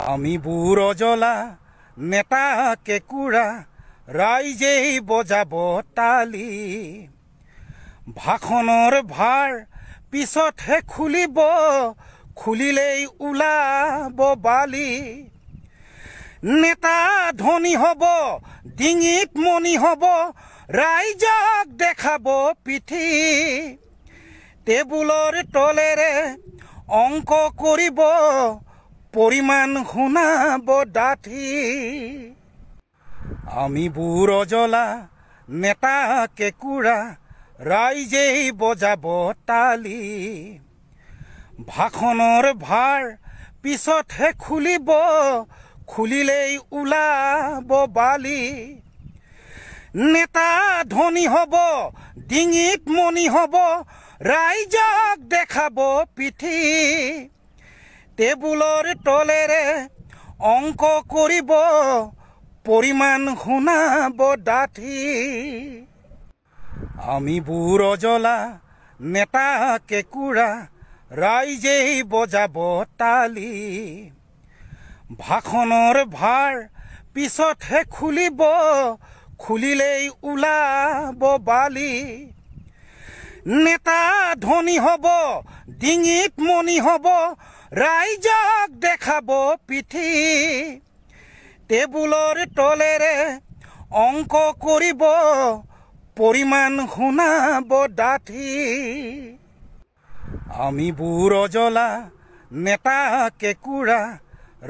আমি বুৰজলা নেতা কেঁকুৰা ৰাইজেই বজাব তালি ভাষণৰ ভাৰ পিছতহে খুলিব খুলিলেই ওলাব বালি নেতা ধনী হ'ব ডিঙিত মণি হ'ব ৰাইজক দেখাব পিঠি টেবুলৰ তলেৰে অংক কৰিব পৰিমাণ শুনাব ডাঠি আমি বুৰজলা নেতা কেঁকুৰা ৰাইজেই বজাব তালি ভাষণৰ ভাৰ পিছতহে খুলিব খুলিলেই ওলাব বালি নেতা ধনী হ'ব ডিঙিত মণি হ'ব ৰাইজক দেখাব পিঠি টেবুলৰ তলেৰে অংক কৰিব পৰিমাণ শুনাব ডাঠি আমি বুৰজলা নেতা কেঁকুৰা ৰাইজেই বজাব তালি ভাষণৰ ভাৰ পিছতহে খুলিব খুলিলেই ওলাব বালি নেতা ধনী হ'ব ডিঙিত মণি হ'ব ৰাইজক দেখাব পিঠি টেবুলৰ তলেৰে অংক কৰিব পৰিমাণ শুনাব ডাঠি আমি বুৰজলা নেতা কেঁকুৰা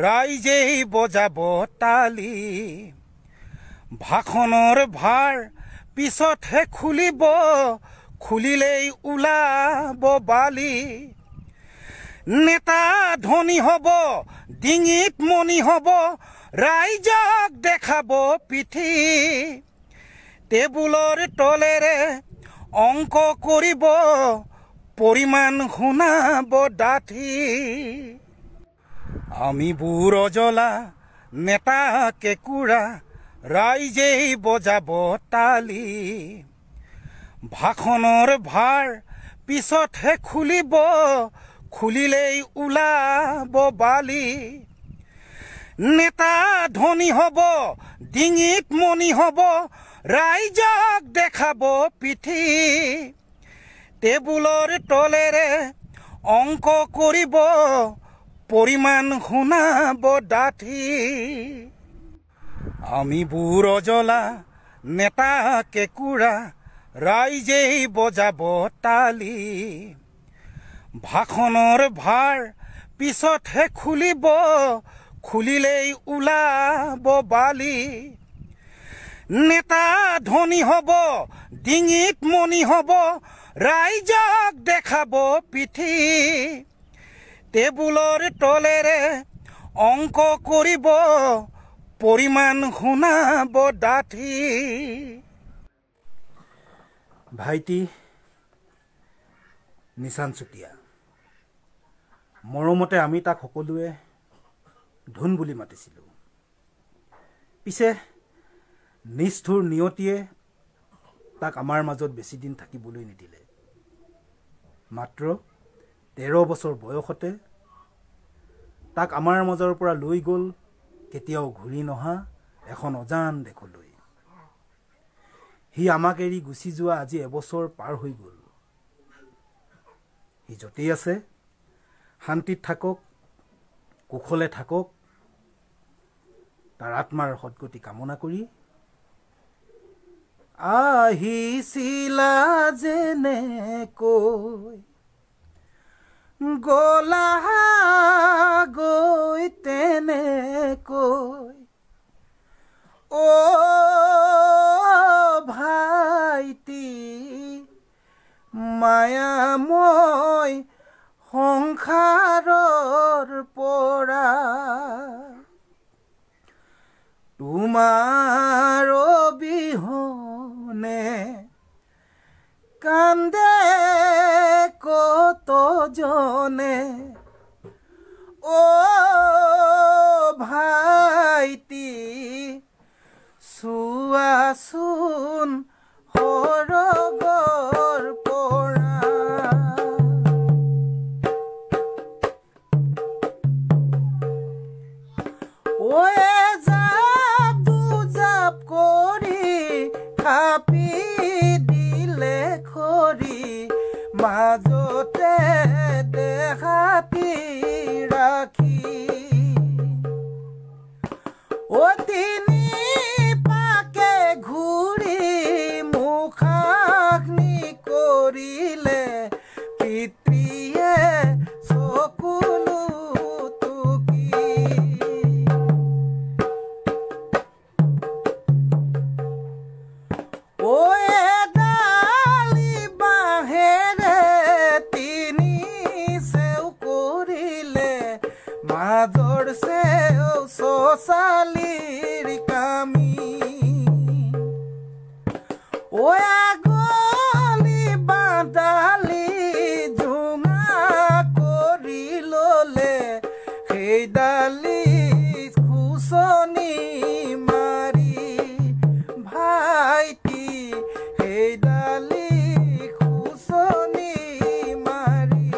ৰাইজেই বজাব তালি ভাষণৰ ভাৰ পিছতহে খুলিব খুলিলেই ওলাব বালি নেতা ধনী হ'ব ডিঙিত মণি হ'ব ৰাইজক দেখাব পিঠি টেবুলৰ তলেৰে অংক কৰিব পৰিমাণ শুনাব ডাঠি আমি বুৰজলা নেতা কেঁকুৰা ৰাইজেই বজাব তালি ভাষণৰ ভাৰ পিছতহে খুলিব খুলিলেই ওলাব বালি নেতা ধনী হ'ব ডিঙিত মণি হ'ব ৰাইজক দেখাব পিঠি টেবুলৰ তলেৰে অংক কৰিব পৰিমাণ শুনাব ডাঠি আমি বুৰজলা নেতা কেঁকুৰা ৰাইজেই বজাব তালি ভাষণৰ ভাৰ পিছতহে খুলিব খুলিলেই ওলাব বালি নেতা ধনী হ'ব ডিঙিত মণি হ'ব ৰাইজক দেখাব পিঠি টেবুলৰ তলেৰে অংক কৰিব পৰিমাণ শুনাব ডাঠি ভাইটি নিশান চুতীয়া মৰমতে আমি তাক সকলোৱে ধুন বুলি মাতিছিলোঁ পিছে নিষ্ঠুৰ নিয়তিয়ে তাক আমাৰ মাজত বেছি দিন থাকিবলৈ নিদিলে মাত্ৰ 13 বছৰ বয়সতে তাক আমাৰ মাজৰ পৰা লৈ গ'ল কেতিয়াও ঘূৰি নহা এখন অজান দেশলৈ সি আমাক এৰি গুচি যোৱা আজি এবছৰ পাৰ হৈ গ'ল সি য'তেই আছে শান্তিত থাকক কুশলে থাকক তাৰ আত্মাৰ সদ্গতি কামনা কৰি আহিছিলা যেনেকৈ গলা গৈ তেনেকৈ অ ভাইটি মায়াময় সংসাৰৰ পৰা তোমাৰ অবিহনে কান্দে কতজনে অ ভাইটি চোৱাচোন সৰগৰ পৰা ওয়ে জাপ দুজাপ কৰি খাপি দিলে খৰি মাজতে দেখাতি ৰাখি তিনি পাকে ঘূৰি মুখাগ্নি কৰিলে পিতৃয়ে চকুলো টুকি ডালি বাঁহেৰে তিনি চেও কৰিলে মাজৰ চেও চচালিৰ কামি আগলি বাঁদালি জোঙা কৰি ললে সেইডালি খুচনি মাৰি ভাইটি সেইডালি খুচনি মাৰি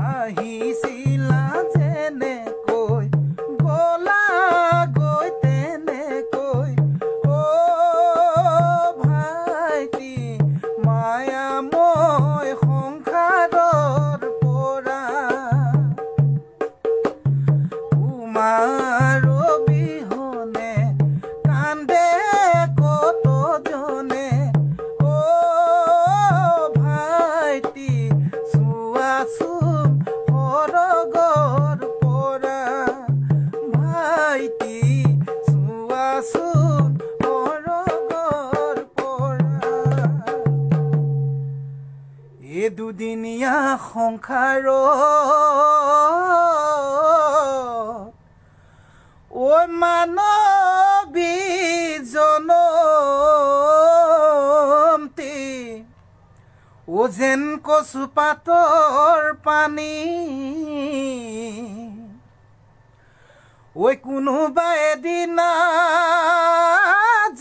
আহিছিলা যেনেকৈ গলা গৈ তেনেকৈ ভাইটি মায়াময় সংসাৰৰ পৰা তোমাৰ বিহনে কান্দে কতজনে ভাইটি চোৱাচোন সৰগৰ পৰা ভাইটি চোৱাচোন সৰগৰ পৰা এই দুদিনীয়া সংসাৰ মানৱী জনমটি যেন কচু পাতৰ পানী কোনোবা এদিনা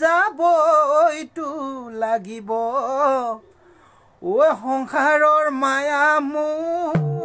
যাবইতো লাগিব সংসাৰৰ মায়া মোৰ